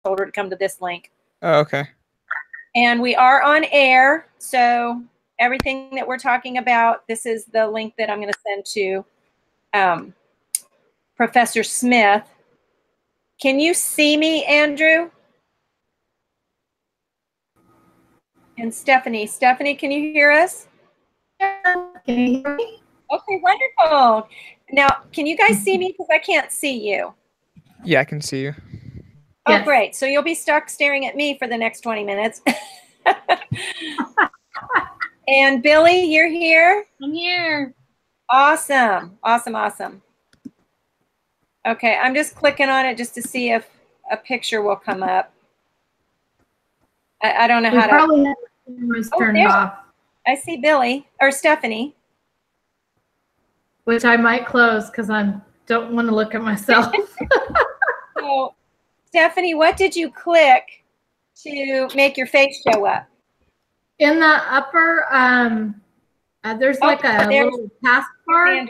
told her to come to this link. Oh, okay. And we are on air, so everything that we're talking about, this is the link that I'm going to send to Professor Smith. Can you see me, Andrew? And Stephanie. Stephanie, can you hear us? Can you hear me? Okay, wonderful. Now, can you guys see me? Because I can't see you. Yeah, I can see you. Oh, Yes. great. So you'll be stuck staring at me for the next 20 minutes. And Billie, you're here? I'm here. Awesome. Awesome, awesome. Okay, I'm just clicking on it just to see if a picture will come up. I don't know how to. Probably have the cameras turned off. I see Billie, or Stephanie. Which I might close because I don't want to look at myself. So, Stephanie, what did you click to make your face show up? In the upper, there's like a little taskbar.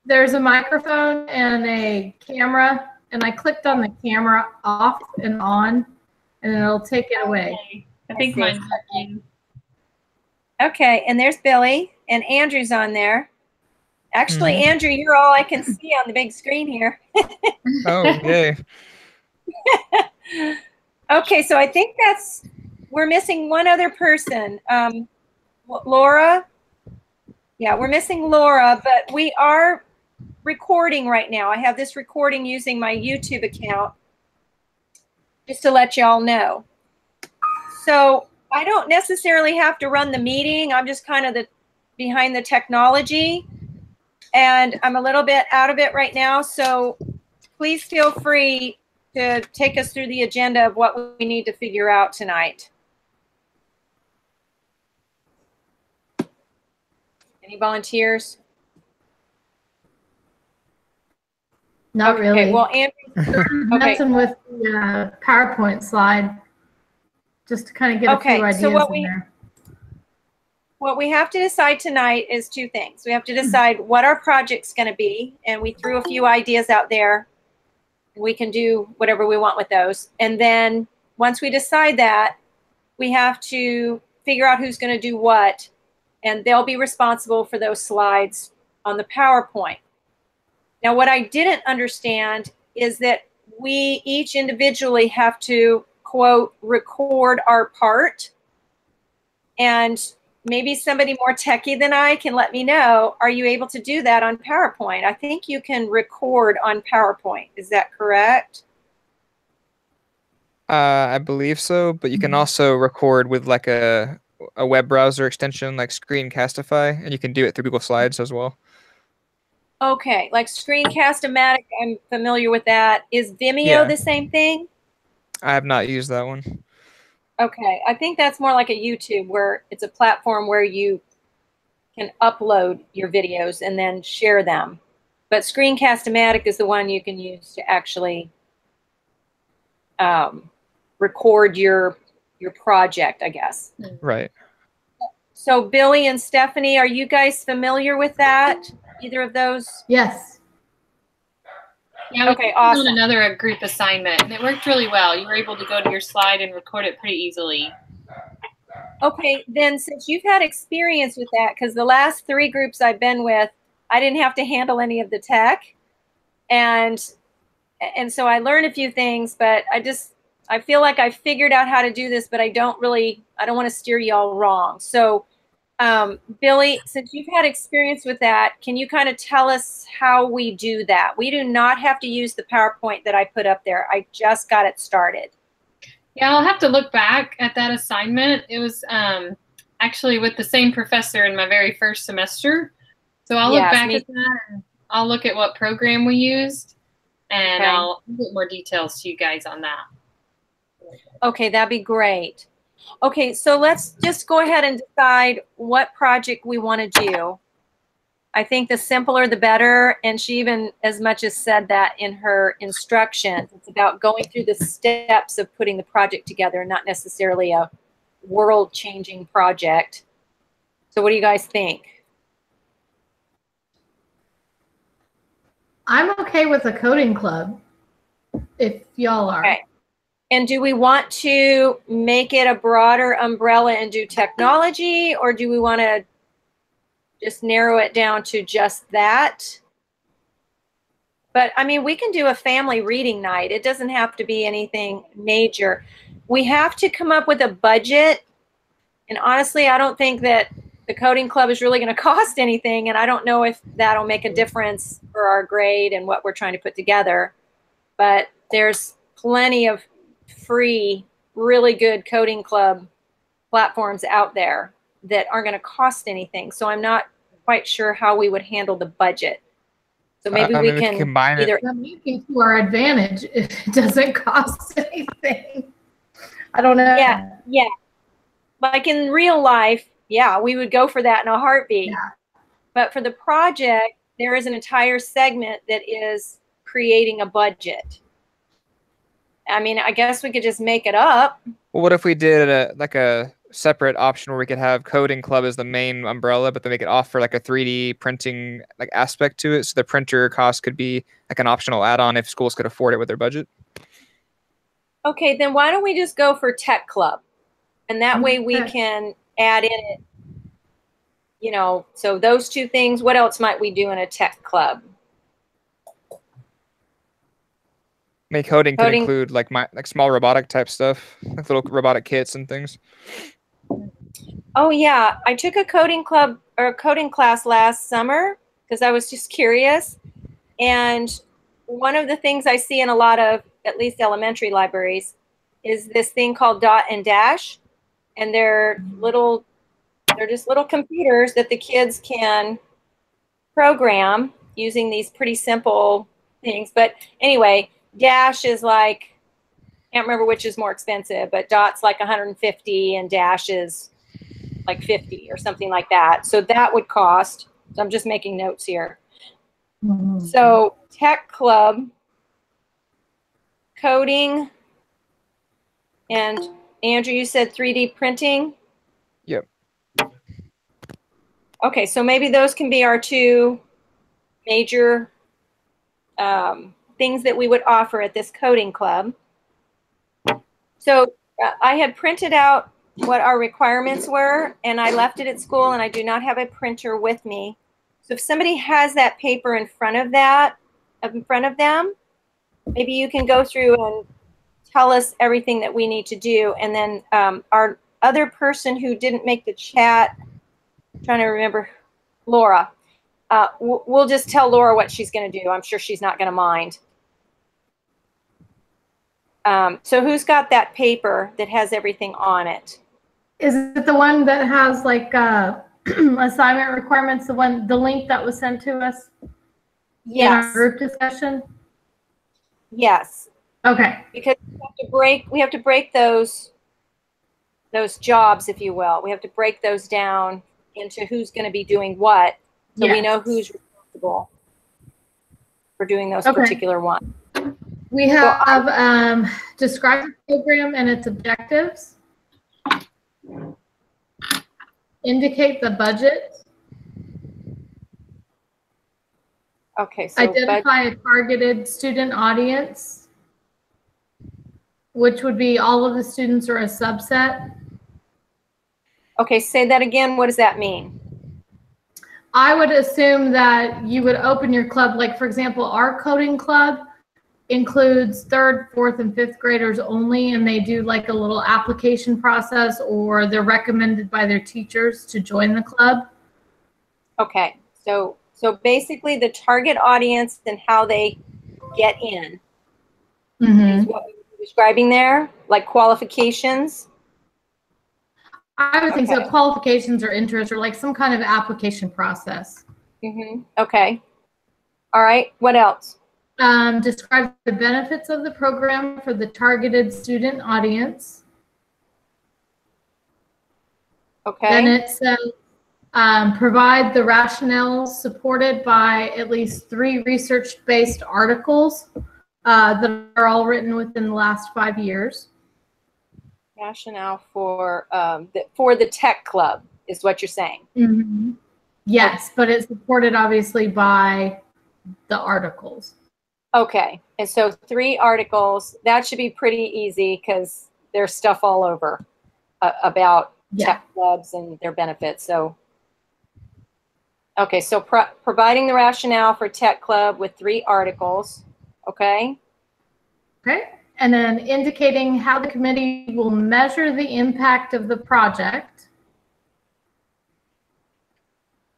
There's a microphone and a camera, and I clicked on the camera off and on, and it'll take it away. Okay. I think mine's working. Okay, and there's Billie, and Andrew's on there. Actually, Andrew, you're all I can see on the big screen here. Oh, yay. Okay, so I think we're missing one other person. Laura? Yeah, we're missing Laura, but we are recording right now. I have this recording using my YouTube account, just to let y'all know. So I don't necessarily have to run the meeting. I'm just kind of behind the technology. And I'm a little bit out of it right now, so please feel free to take us through the agenda of what we need to figure out tonight. Any volunteers? Not okay, really. Well, Andrew, messing with the PowerPoint slide just to kind of get a few ideas in there. What we have to decide tonight is two things. We have to decide what our project's going to be, and we threw a few ideas out there. We can do whatever we want with those. And then once we decide that, we have to figure out who's going to do what, and they'll be responsible for those slides on the PowerPoint. Now, what I didn't understand is that we each individually have to, quote, record our part. And maybe somebody more techie than I can let me know, are you able to do that on PowerPoint? I think you can record on PowerPoint. Is that correct? I believe so, but you can also record with like a web browser extension like Screencastify, and you can do it through Google Slides as well. Okay, like Screencast-O-Matic, I'm familiar with that. Is Vimeo the same thing? I have not used that one. Okay, I think that's more like a YouTube, where it's a platform where you can upload your videos and then share them. But Screencast-O-Matic is the one you can use to actually record your project, I guess. Right. So Billie and Stephanie, are you guys familiar with that? Either of those? Yes. Yeah, we okay, awesome. did another group assignment, and it worked really well. You were able to go to your slide and record it pretty easily. Okay, then since you've had experience with that, because the last 3 groups I've been with, I didn't have to handle any of the tech. And so I learned a few things, but I feel like I figured out how to do this, but I don't want to steer y'all wrong. So Billie, since you've had experience with that, can you kind of tell us how we do that? We do not have to use the PowerPoint that I put up there. I just got it started. Yeah, I'll have to look back at that assignment. It was actually with the same professor in my very first semester. So I'll look back at that, and I'll look at what program we used, and I'll get more details to you guys on that. Okay, that'd be great. Okay, so let's just go ahead and decide what project we want to do. I think the simpler the better, and she even as much as said that in her instructions. It's about going through the steps of putting the project together, not necessarily a world-changing project. So what do you guys think? I'm okay with a coding club, if y'all are. And do we want to make it a broader umbrella and do technology, or do we want to just narrow it down to just that? But I mean, we can do a family reading night. It doesn't have to be anything major. We have to come up with a budget. And honestly, I don't think that the coding club is really going to cost anything. And I don't know if that'll make a difference for our grade and what we're trying to put together. But there's plenty of free, really good coding club platforms out there that aren't going to cost anything. So I'm not quite sure how we would handle the budget. So maybe we can combine either to our advantage if it doesn't cost anything. I don't know. Yeah. Like in real life, yeah, we would go for that in a heartbeat. Yeah. But for the project, there is an entire segment that is creating a budget. I mean, I guess we could just make it up. Well, what if we did a separate option where we could have coding club as the main umbrella, but then they could offer like a 3D printing like aspect to it, so the printer cost could be like an optional add-on if schools could afford it with their budget? Okay, then why don't we just go for tech club, and that way we can add in it. You know, so those two things. What else might we do in a tech club? Make coding could include like small robotic type stuff, like little robotic kits and things. Oh yeah, I took a coding club or a coding class last summer because I was just curious. And one of the things I see in a lot of, at least elementary libraries, is this thing called dot and dash. And they're just little computers that the kids can program using these pretty simple things. But anyway, dash is like, I can't remember which is more expensive, but dot's like 150 and dash is like 50 or something like that. So that would cost. So I'm just making notes here. Mm-hmm. So tech club, coding, and Andrew, you said 3D printing? Yep. Okay, so maybe those can be our two major things that we would offer at this coding club. So I had printed out what our requirements were, and I left it at school, and I do not have a printer with me. So if somebody has that paper in front of them, maybe you can go through and tell us everything that we need to do. And then our other person who didn't make the chat, I'm trying to remember, Laura, we'll just tell Laura what she's going to do. I'm sure she's not going to mind. So who's got that paper that has everything on it? Is it the one that has like assignment requirements, the link that was sent to us? Yes. In our group discussion? Yes. Okay. Because we have to break those jobs, if you will. We have to break those down into who's going to be doing what, so we know who's responsible for doing those particular ones. We have describe the program and its objectives, indicate the budget, okay, so identify a targeted student audience, which would be all of the students or a subset. Okay, say that again. What does that mean? I would assume that you would open your club, like for example, our coding club includes 3rd, 4th, and 5th graders only, and they do like a little application process, or they're recommended by their teachers to join the club. Okay, so basically the target audience and how they get in is what we're describing there, like qualifications. I would think so. Qualifications or interest, or like some kind of application process. Okay. All right. What else? Describe the benefits of the program for the targeted student audience. Okay. Then it says provide the rationale supported by at least 3 research-based articles that are all written within the last 5 years. Rationale for the tech club is what you're saying. Yes, but it's supported obviously by the articles. Okay, and so 3 articles, that should be pretty easy because there's stuff all over about tech clubs and their benefits. So, okay, so providing the rationale for tech club with 3 articles, okay? Okay, and then indicating how the committee will measure the impact of the project.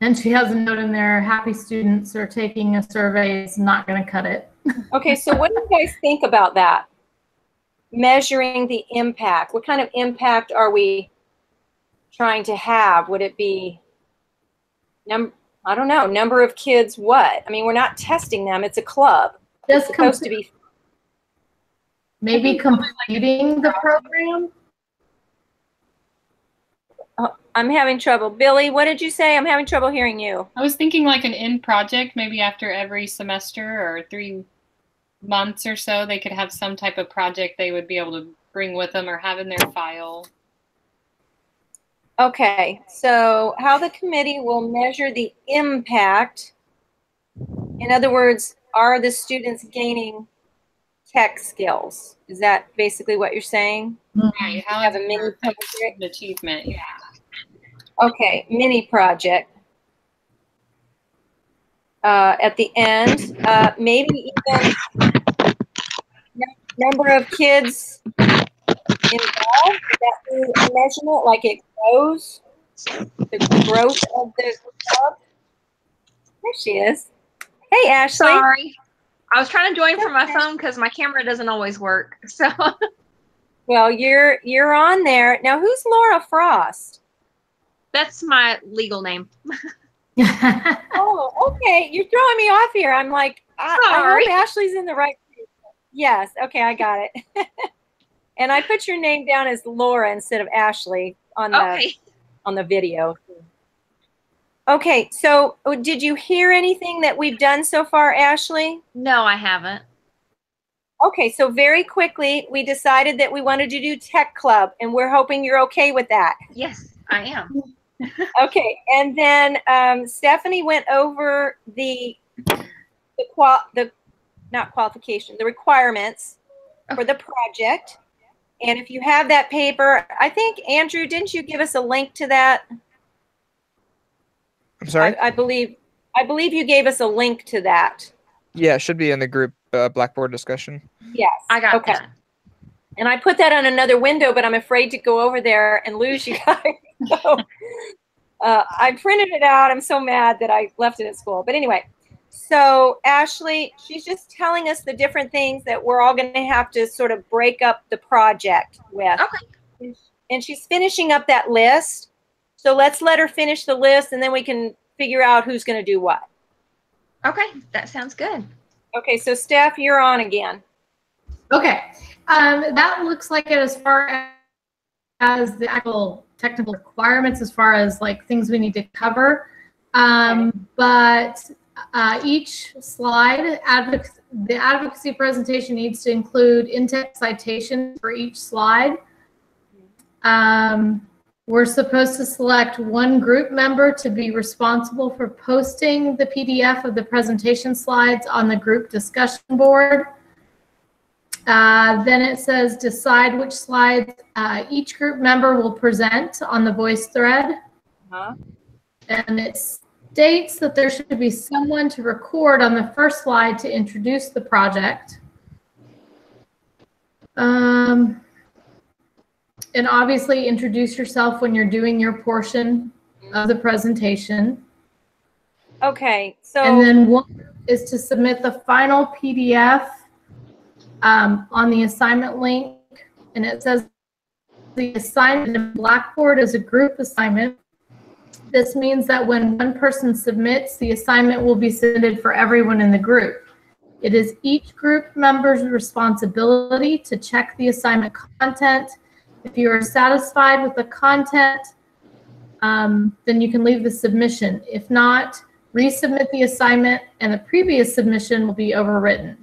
And she has a note in there, happy students are taking a survey is not going to cut it. Okay, so what do you guys think about that? Measuring the impact. What kind of impact are we trying to have? Would it be, I don't know, number of kids what? I mean, we're not testing them. It's a club. It's supposed to be. Maybe completing the program? I'm having trouble. Billie, what did you say? I'm having trouble hearing you. I was thinking like an end project, maybe after every semester or 3 months or so, they could have some type of project they would be able to bring with them or have in their file. Okay, so how the committee will measure the impact. In other words, are the students gaining tech skills? Is that basically what you're saying? Right. How have a mini project achievement? Yeah. Okay, mini project. At the end, maybe even number of kids involved. Would that be a measurement? Like it grows, the growth of the club. There she is. Hey, Ashley. Sorry. I was trying to join from my phone because my camera doesn't always work. So. Well, you're on there. Now, who's Laura Frost? That's my legal name. Oh, okay. You're throwing me off here. I'm like, I hope Ashley's in the right place. Yes. Okay, I got it. And I put your name down as Laura instead of Ashley on the video. Okay, so did you hear anything that we've done so far, Ashley? No, I haven't. Okay, so very quickly, we decided that we wanted to do Tech Club, and we're hoping you're okay with that. Yes, I am. Okay, and then Stephanie went over the requirements for the project. And if you have that paper, I think, Andrew, didn't you give us a link to that? I'm sorry? I believe you gave us a link to that. Yeah, it should be in the group Blackboard discussion. Yes. I got that. And I put that on another window, but I'm afraid to go over there and lose you guys. So I printed it out. I'm so mad that I left it at school. But anyway, so Ashley, she's just telling us the different things that we're all going to have to sort of break up the project with. Okay. And she's finishing up that list. So let's let her finish the list, and then we can figure out who's going to do what. Okay, that sounds good. Okay, so Steph, you're on again. Okay, that looks like it as far as the actual technical requirements, as far as like things we need to cover. But each slide, the advocacy presentation needs to include in-text citations for each slide. We're supposed to select one group member to be responsible for posting the PDF of the presentation slides on the group discussion board. Then it says decide which slides each group member will present on the voice thread. And it states that there should be someone to record on the first slide to introduce the project. And obviously introduce yourself when you're doing your portion of the presentation. Okay, so. And then one is to submit the final PDF on the assignment link. And it says the assignment in Blackboard is a group assignment. This means that when one person submits, the assignment will be submitted for everyone in the group. It is each group member's responsibility to check the assignment content. If you are satisfied with the content, then you can leave the submission. If not, resubmit the assignment and the previous submission will be overwritten.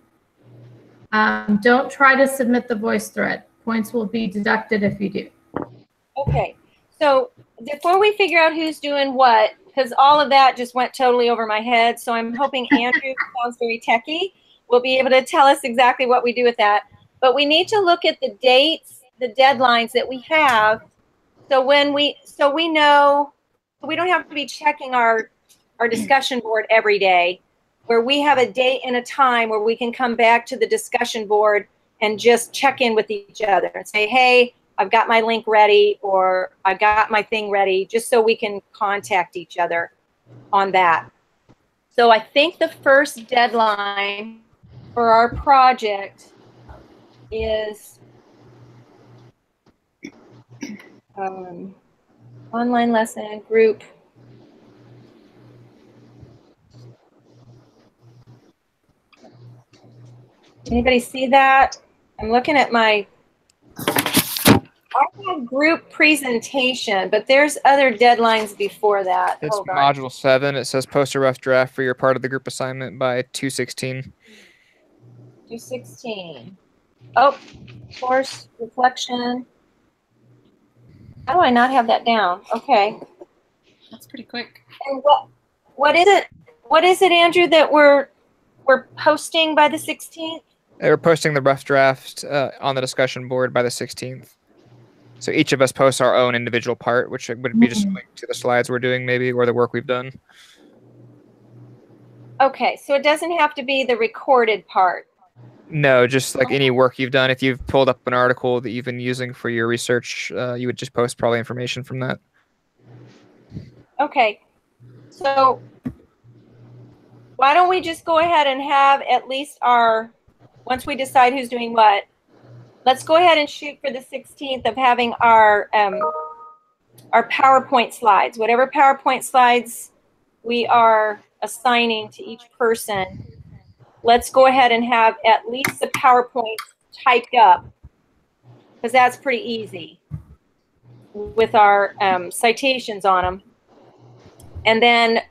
Don't try to submit the voice thread. Points will be deducted if you do. Okay, so before we figure out who's doing what, because all of that just went totally over my head, so I'm hoping Andrew sounds very techie, will be able to tell us exactly what we do with that. But we need to look at the dates, the deadlines that we have. So we know, we don't have to be checking our discussion board every day, where we have a date and a time where we can come back to the discussion board and just check in with each other and say, hey, I've got my link ready, or I've got my thing ready, just so we can contact each other on that. So I think the first deadline for our project is online lesson group. Anybody see that? I'm looking at my group presentation, but there's other deadlines before that. It's Hold on. module 7. It says post a rough draft for your part of the group assignment by 2/16. 2/16. Oh, course reflection. How do I not have that down? Okay. That's pretty quick. And what is it? What is it, Andrew, that we're posting by the 16th? We're posting the rough draft on the discussion board by the 16th. So each of us posts our own individual part, which would be just a link to the slides we're doing, maybe, or the work we've done. Okay, so it doesn't have to be the recorded part. No, just like any work you've done. If you've pulled up an article that you've been using for your research, you would just post probably information from that. Okay, so why don't we just go ahead and have at least once we decide who's doing what, let's go ahead and shoot for the 16th of having our PowerPoint slides. Whatever PowerPoint slides we are assigning to each person, let's go ahead and have at least the PowerPoint typed up, because that's pretty easy with our citations on them. And then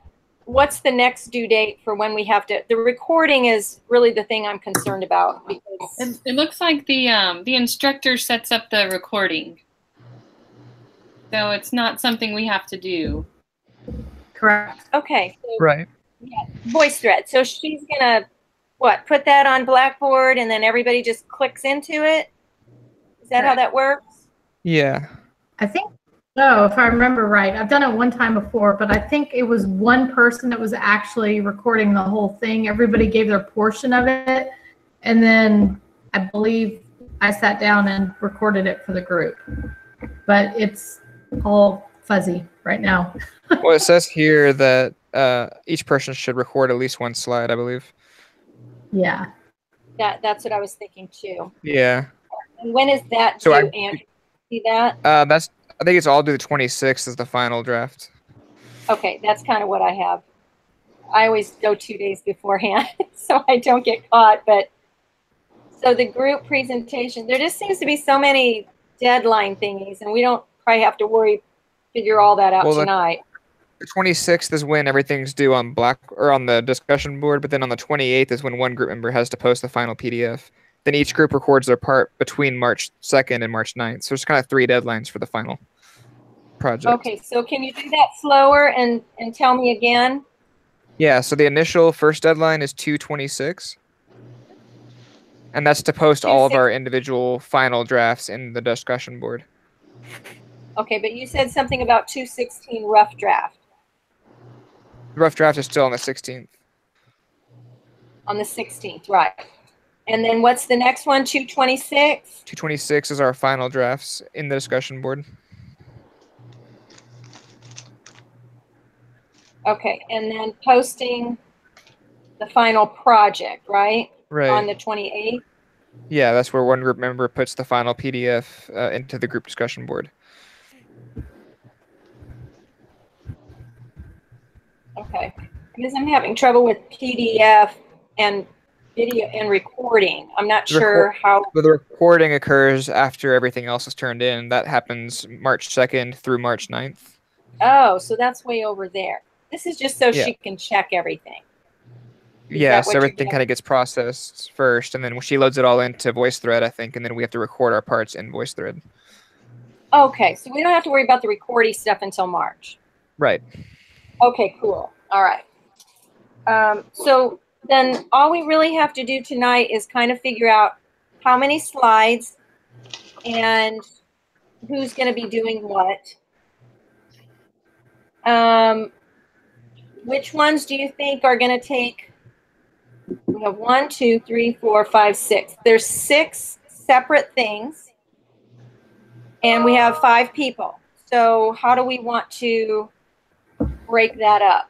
what's the next due date for when we have to, the recording is really the thing I'm concerned about, because it looks like the instructor sets up the recording. So it's not something we have to do. Correct. Okay. So, right. Yeah, VoiceThread. So she's gonna put that on Blackboard, and then everybody just clicks into it? Is that how that works? Yeah. I think so, if I remember right. I've done it one time before, but I think it was one person that was actually recording the whole thing. Everybody gave their portion of it, and then I believe I sat down and recorded it for the group. But it's all fuzzy right now. Well, it says here that each person should record at least one slide, I believe. Yeah. That's what I was thinking too. Yeah. And when is that due, Andrew? See that? I think it's all due the 26th is the final draft. Okay, that's kind of what I have. I always go 2 days beforehand, so I don't get caught. But so the group presentation, there just seems to be so many deadline thingies, and we don't probably have to figure all that out tonight. The 26th is when everything's due on on the discussion board, but then on the 28th is when one group member has to post the final PDF. Then each group records their part between March 2nd and March 9th. So there's kind of 3 deadlines for the final project. Okay, so can you do that slower and tell me again? Yeah, so the initial first deadline is 2/26. And that's to post all of our individual final drafts in the discussion board. Okay, but you said something about 2/16 rough draft. The rough draft is still on the 16th. On the 16th, right. And then what's the next one, 2/26? 2/26 is our final drafts in the discussion board. Okay, and then posting the final project, right? Right. On the 28th? Yeah, that's where one group member puts the final PDF into the group discussion board. Okay, because I'm having trouble with PDF and video and recording. I'm not sure how. The recording occurs after everything else is turned in. That happens March 2nd through March 9th. Oh, so that's way over there. This is just so she can check everything. Yeah, so everything kind of gets processed first, and then she loads it all into VoiceThread, I think, and then we have to record our parts in VoiceThread. Okay, so we don't have to worry about the recording stuff until March. Right. Okay, cool. All right. So then all we really have to do tonight is kind of figure out how many slides and who's going to be doing what. Which ones do you think are going to take? We have 1, 2, 3, 4, 5, 6. There's 6 separate things, and we have 5 people. So how do we want to break that up?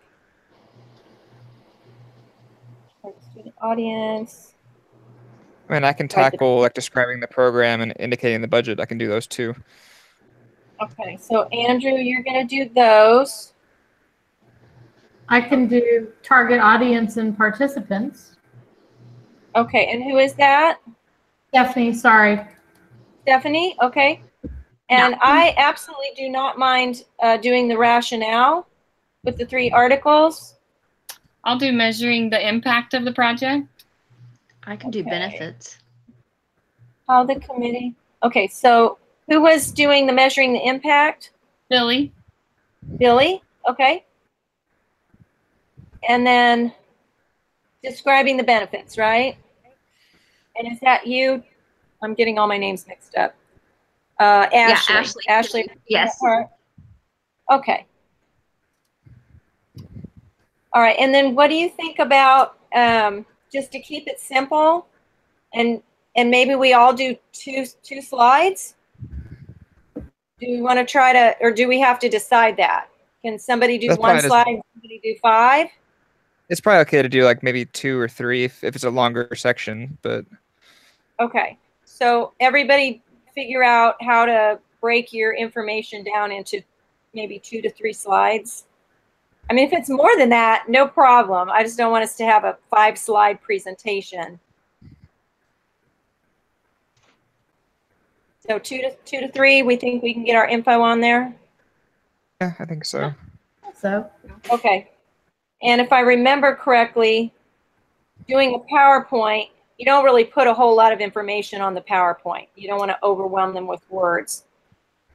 Student audience. I mean, I can tackle like describing the program and indicating the budget. I can do those too. Okay, so Andrew, you're going to do those. I can do target audience and participants. Okay, and who is that? Stephanie, sorry. Stephanie, okay. And I absolutely do not mind doing the rationale with the 3 articles. I'll do measuring the impact of the project. I can do benefits. How the committee. Okay, so who was doing the measuring the impact? Billie. Billie, okay. And then describing the benefits, right? And is that you? I'm getting all my names mixed up. Ashley. Yeah, Ashley. Ashley. Yes. Okay. All right. And then what do you think about just to keep it simple and maybe we all do two slides? Do we want to try to, or do we have to decide that? Can somebody do one slide and somebody do 5? It's probably okay to do like maybe 2 or 3 if it's a longer section, but. Okay. So everybody figure out how to break your information down into maybe 2 to 3 slides. I mean, if it's more than that, no problem. I just don't want us to have a 5-slide presentation. So 2 to 3, we think we can get our info on there? Yeah, I think so. So. Okay. And if I remember correctly, doing a PowerPoint, you don't really put a whole lot of information on the PowerPoint. You don't want to overwhelm them with words.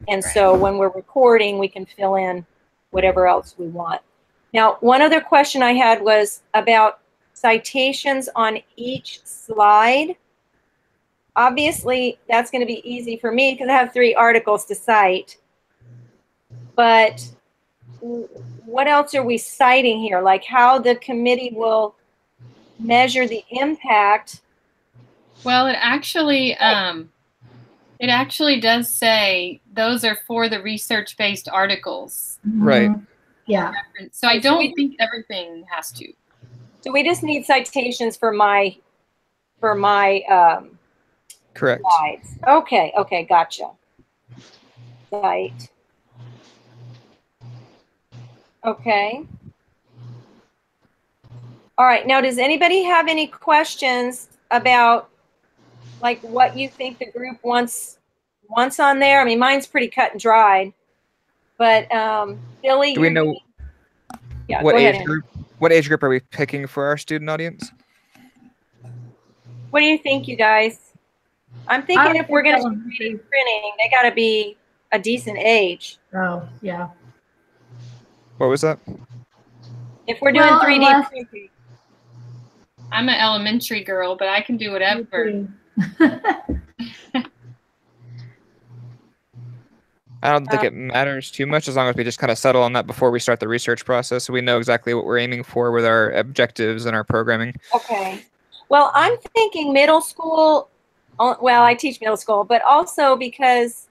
And so when we're recording, we can fill in whatever else we want. Now, one other question I had was about citations on each slide. Obviously, that's going to be easy for me because I have 3 articles to cite. But what else are we citing here? Like how the committee will measure the impact? Well, it actually does say those are for the research-based articles. Right. Yeah. So I don't think everything has to. So we just need citations for my correct slides. Okay, gotcha. Cite. Okay. All right. Now, does anybody have any questions about like what you think the group wants on there? I mean, mine's pretty cut and dried, but Billie, do we know what age group are we picking for our student audience? What do you think, you guys? I'm thinking if we're going to be printing, they got to be a decent age. Oh, yeah. What was that? If we're doing 3D printing. I'm an elementary girl, but I can do whatever. I don't think it matters too much as long as we just kind of settle on that before we start the research process so we know exactly what we're aiming for with our objectives and our programming. Okay. Well, I'm thinking middle school. Well, I teach middle school, but also because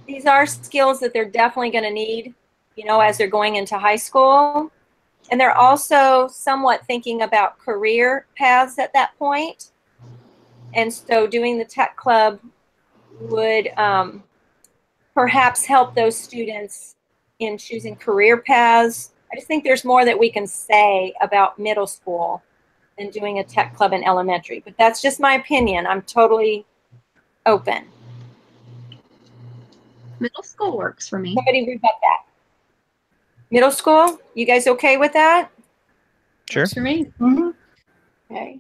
these are skills that they're definitely going to need, you know, as they're going into high school. And they're also somewhat thinking about career paths at that point. And so doing the tech club would perhaps help those students in choosing career paths. I just think there's more that we can say about middle school than doing a tech club in elementary. But that's just my opinion. I'm totally open. Middle school works for me. Somebody rebut that. Middle school, you guys okay with that? Sure. Works for me. Mm-hmm. Okay.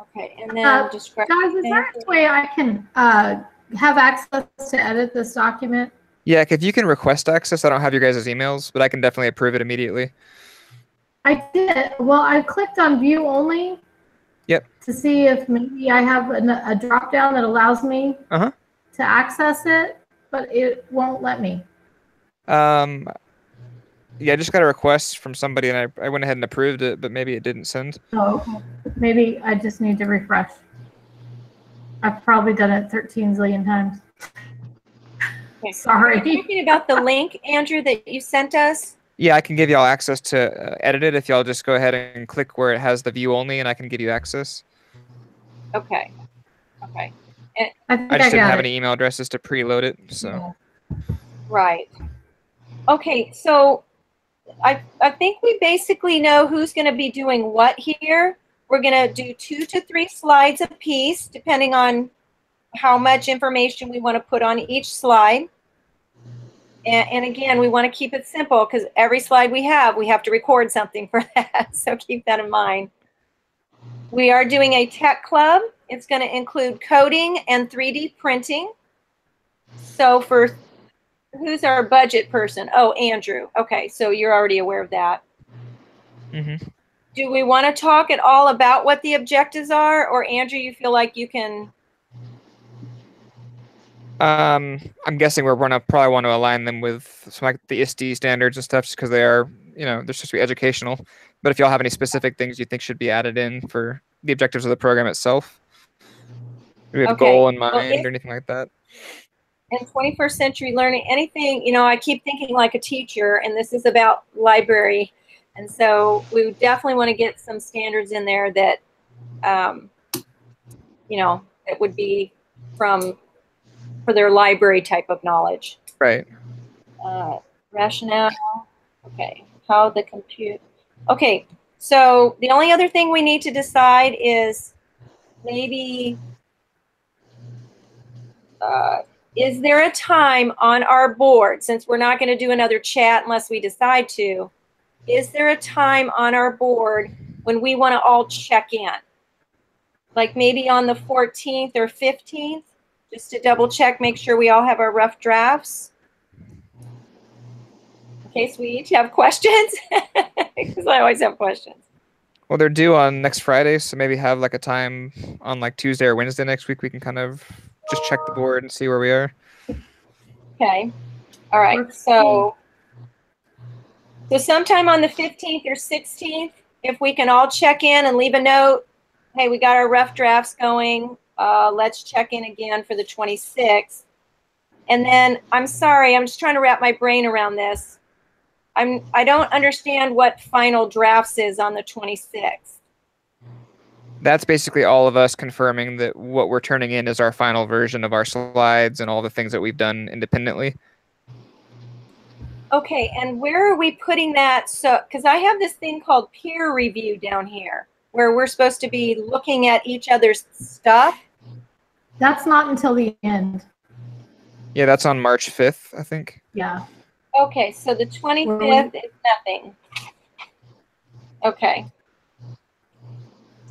Okay, and then describe. Guys, is there a way I can have access to edit this document? Yeah, if you can request access, I don't have your guys' emails, but I can definitely approve it immediately. I did. Well, I clicked on view only. Yep. To see if maybe I have a drop down that allows me to access it, but it won't let me. Yeah, I just got a request from somebody and I went ahead and approved it, but maybe it didn't send. Oh, okay. Maybe I just need to refresh. I've probably done it 13 zillion times. Okay. Sorry. Are you talking about the link, Andrew, that you sent us? Yeah, I can give y'all access to edit it if y'all just go ahead and click where it has the view only, and I can give you access. Okay. Okay. I just didn't have any email addresses to preload it, so. Yeah. Right. Okay, so I think we basically know who's going to be doing what here. We're going to do 2 to 3 slides a piece, depending on how much information we want to put on each slide. And again, we want to keep it simple because every slide we have to record something for that. So keep that in mind. We are doing a tech club. It's going to include coding and 3D printing. So for who's our budget person? Oh, Andrew. Okay, so you're already aware of that. Mm-hmm. Do we want to talk at all about what the objectives are? Or Andrew, you feel like you can? I'm guessing we're gonna probably want to align them with some like the ISTE standards and stuff, just because they are, you know, they're supposed to be educational. But if y'all have any specific things you think should be added in for the objectives of the program itself, do we have a goal in mind or anything like that? In 21st century learning, anything, you know, I keep thinking like a teacher, and this is about library, and so we definitely want to get some standards in there that, you know, it would be for their library type of knowledge. Right. Rationale. Okay. How the compute. Okay. So the only other thing we need to decide is maybe, is there a time on our board, since we're not going to do another chat unless we decide to, is there a time on our board when we want to all check in? Like maybe on the 14th or 15th? Just to double check, make sure we all have our rough drafts. In case we each have questions, because I always have questions. Well, they're due on next Friday, so maybe have like a time on like Tuesday or Wednesday next week. We can kind of just check the board and see where we are. Okay. All right. So sometime on the 15th or 16th, if we can all check in and leave a note, hey, we got our rough drafts going. Let's check in again for the 26th. And then, I'm sorry, I'm just trying to wrap my brain around this. I don't understand what final drafts is on the 26th. That's basically all of us confirming that what we're turning in is our final version of our slides and all the things that we've done independently. Okay, and where are we putting that? So, because I have this thing called peer review down here, where we're supposed to be looking at each other's stuff. That's not until the end. Yeah, that's on March 5th, I think. Yeah. Okay, so the 25th is nothing. Okay.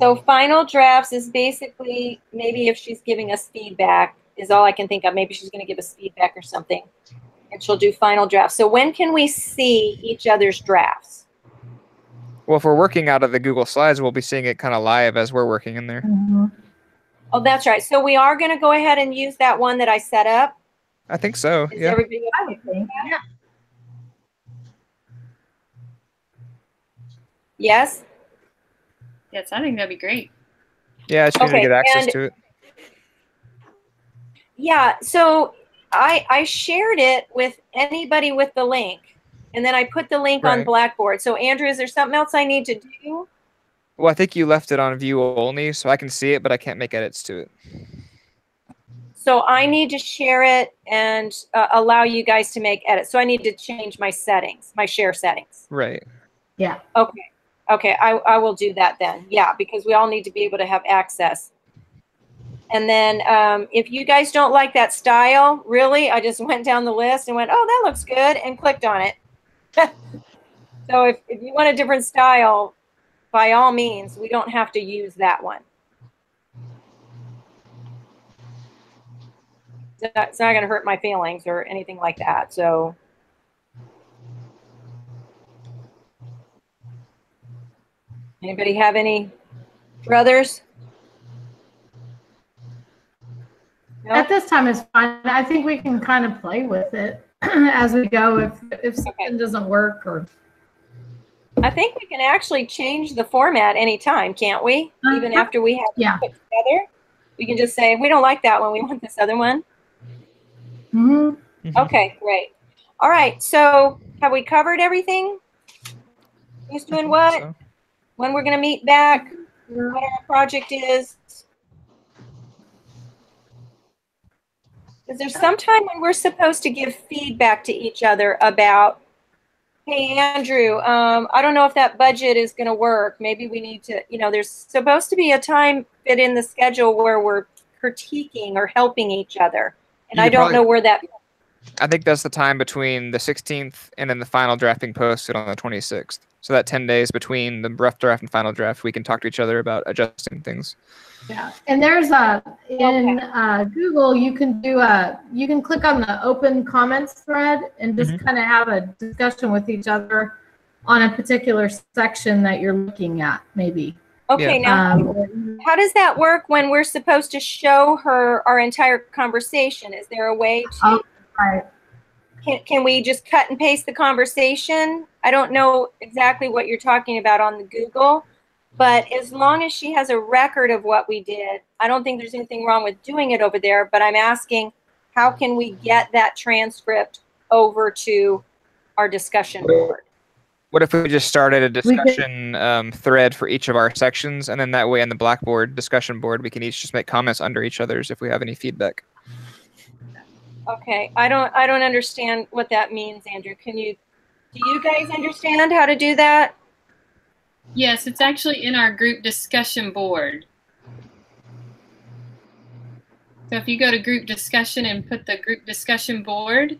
So final drafts is basically maybe if she's giving us feedback is all I can think of. Maybe she's going to give us feedback or something, and she'll do final drafts. So when can we see each other's drafts? Well, if we're working out of the Google Slides, we'll be seeing it kind of live as we're working in there. Mm-hmm. Oh, that's right. So we are going to go ahead and use that one that I set up. I think so. Is yeah. everybody okay with that? Yeah. Yes? Yes, I think that'd be great. Yeah, it's going to get access to it. Yeah, so I shared it with anybody with the link, and then I put the link on Blackboard. So Andrew, is there something else I need to do? Well, I think you left it on view only, so I can see it, but I can't make edits to it. So I need to share it and allow you guys to make edits. So I need to change my settings, my share settings. Right. Yeah. Okay. Okay, I will do that then. Yeah, because we all need to be able to have access. And then if you guys don't like that style, really, I just went down the list and went, oh, that looks good, and clicked on it. So if you want a different style, by all means, we don't have to use that one. It's not going to hurt my feelings or anything like that. So Anybody have any brothers? No? At this time, it's fine. I think we can kind of play with it as we go if something doesn't work or. I think we can actually change the format anytime, can't we? Even after we have it put together, we can just say we don't like that one. We want this other one. Mm-hmm. Okay, great. All right. So have we covered everything? Who's doing what? So. When we're going to meet back? What our project is? Is there some time when we're supposed to give feedback to each other about, hey, Andrew, I don't know if that budget is going to work. Maybe we need to, there's supposed to be a time fit in the schedule where we're critiquing or helping each other. And I don't know where that. I think that's the time between the 16th and then the final draft being posted on the 26th. So that 10 days between the rough draft and final draft, we can talk to each other about adjusting things. Yeah, and there's Google, you can click on the open comments thread and just kind of have a discussion with each other on a particular section that you're looking at, maybe. Okay, now how does that work when we're supposed to show her our entire conversation? Is there a way to? Can we just cut and paste the conversation? I don't know exactly what you're talking about on the Google. But as long as she has a record of what we did, I don't think there's anything wrong with doing it over there. But I'm asking, how can we get that transcript over to our discussion board? What if we just started a discussion thread for each of our sections, and then that way on the Blackboard discussion board, we can each just make comments under each other's if we have any feedback. Okay, I don't understand what that means, Andrew. Do you guys understand how to do that? Yes, it's actually in our group discussion board. So if you go to group discussion and put the group discussion board.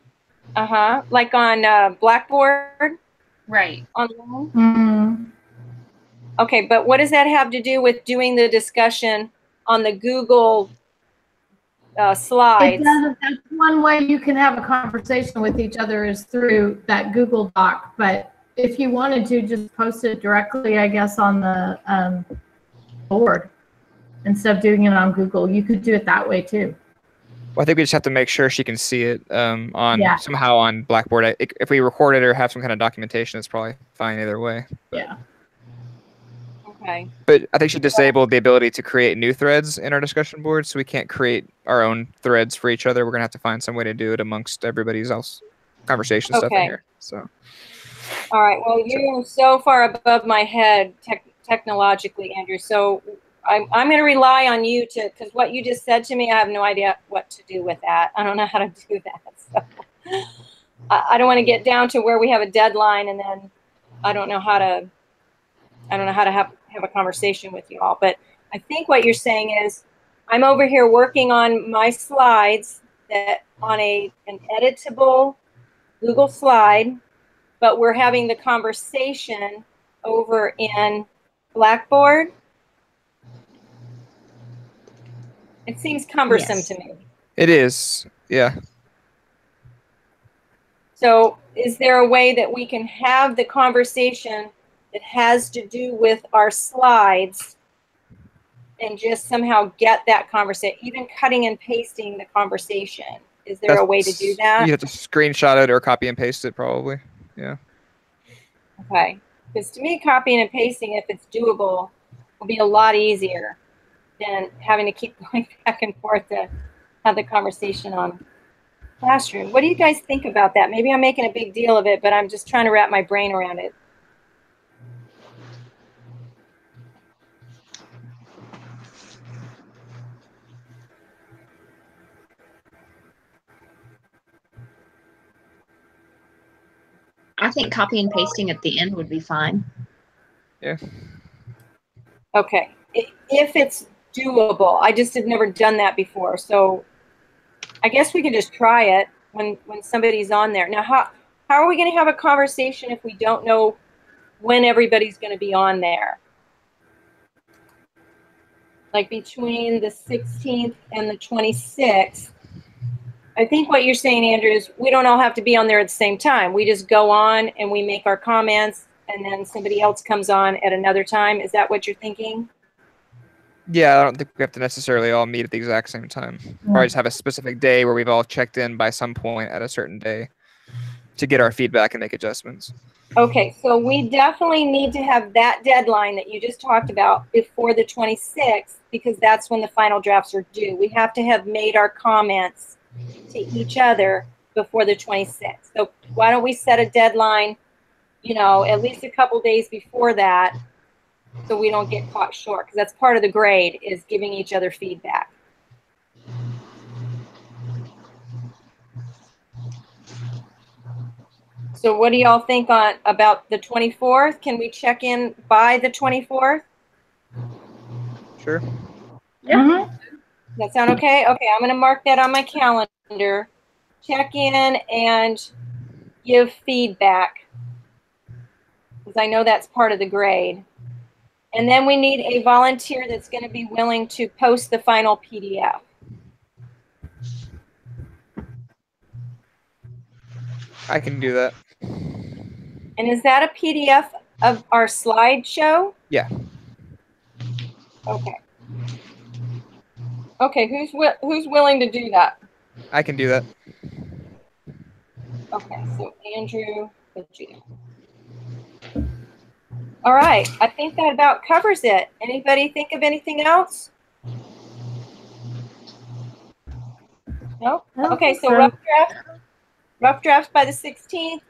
Like on Blackboard? Right. Online? Mm-hmm. Okay, but what does that have to do with doing the discussion on the Google slides? It doesn't. That's one way you can have a conversation with each other is through that Google Doc, but if you wanted to, just post it directly, I guess, on the board instead of doing it on Google. You could do it that way too. Well, I think we just have to make sure she can see it somehow on Blackboard. If we record it or have some kind of documentation, it's probably fine either way. Yeah. Okay. But I think she disabled the ability to create new threads in our discussion board, so we can't create our own threads for each other. We're gonna have to find some way to do it amongst everybody's else conversation stuff in here. So. All right. Well, you're so far above my head technologically, Andrew. So I'm going to rely on you because what you just said to me, I have no idea what to do with that. I don't know how to do that. So I don't want to get down to where we have a deadline and then I don't know how to have a conversation with you all. But I think what you're saying is I'm over here working on my slides that on an editable Google slide. But we're having the conversation over in Blackboard. It seems cumbersome to me. It is, yeah. So is there a way that we can have the conversation that has to do with our slides and just somehow get that conversation, even cutting and pasting the conversation? Is there a way to do that? You have to screenshot it or copy and paste it probably. Yeah. Okay. Because to me, copying and pasting, if it's doable, will be a lot easier than having to keep going back and forth to have the conversation on Classroom. What do you guys think about that? Maybe I'm making a big deal of it, but I'm just trying to wrap my brain around it. I think copy and pasting at the end would be fine. Yeah. Okay. If it's doable. I just have never done that before. So I guess we can just try it when somebody's on there. Now, how are we going to have a conversation if we don't know when everybody's going to be on there? Like between the 16th and the 26th. I think what you're saying, Andrew, is we don't all have to be on there at the same time. We just go on and we make our comments and then somebody else comes on at another time. Is that what you're thinking? Yeah, I don't think we have to necessarily all meet at the exact same time. Or just have a specific day where we've all checked in by some point at a certain day to get our feedback and make adjustments. Okay, so we definitely need to have that deadline that you just talked about before the 26th, because that's when the final drafts are due. We have to have made our comments to each other before the 26th. So why don't we set a deadline, you know, at least a couple days before that, so we don't get caught short, because that's part of the grade, is giving each other feedback. So what do y'all think about the 24th? Can we check in by the 24th? Sure. Yeah. Does that sound okay? Okay, I'm going to mark that on my calendar. Check in and give feedback, because I know that's part of the grade. And then we need a volunteer that's going to be willing to post the final PDF. I can do that. And is that a PDF of our slideshow? Yeah. Okay. Okay, who's willing to do that? I can do that. Okay, so Andrew, Virginia. All right, I think that about covers it. Anybody think of anything else? No? Okay, so rough drafts by the 16th.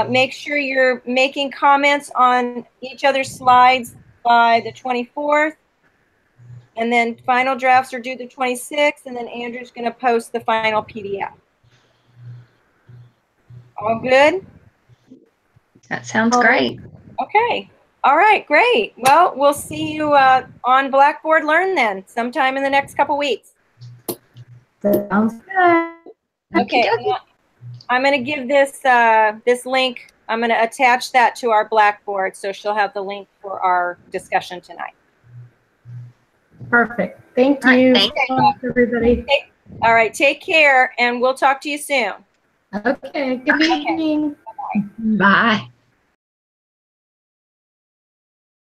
Make sure you're making comments on each other's slides by the 24th. And then final drafts are due the 26th, and then Andrew's going to post the final PDF. All good? That sounds great. Okay. All right, great. Well, we'll see you on Blackboard Learn then, sometime in the next couple weeks. Sounds good. Okay. I'm going to give this this link. I'm going to attach that to our Blackboard, so she'll have the link for our discussion tonight. Perfect. Thank All right, you, thank everybody. All right, take care, and we'll talk to you soon. Okay. Good evening. Bye.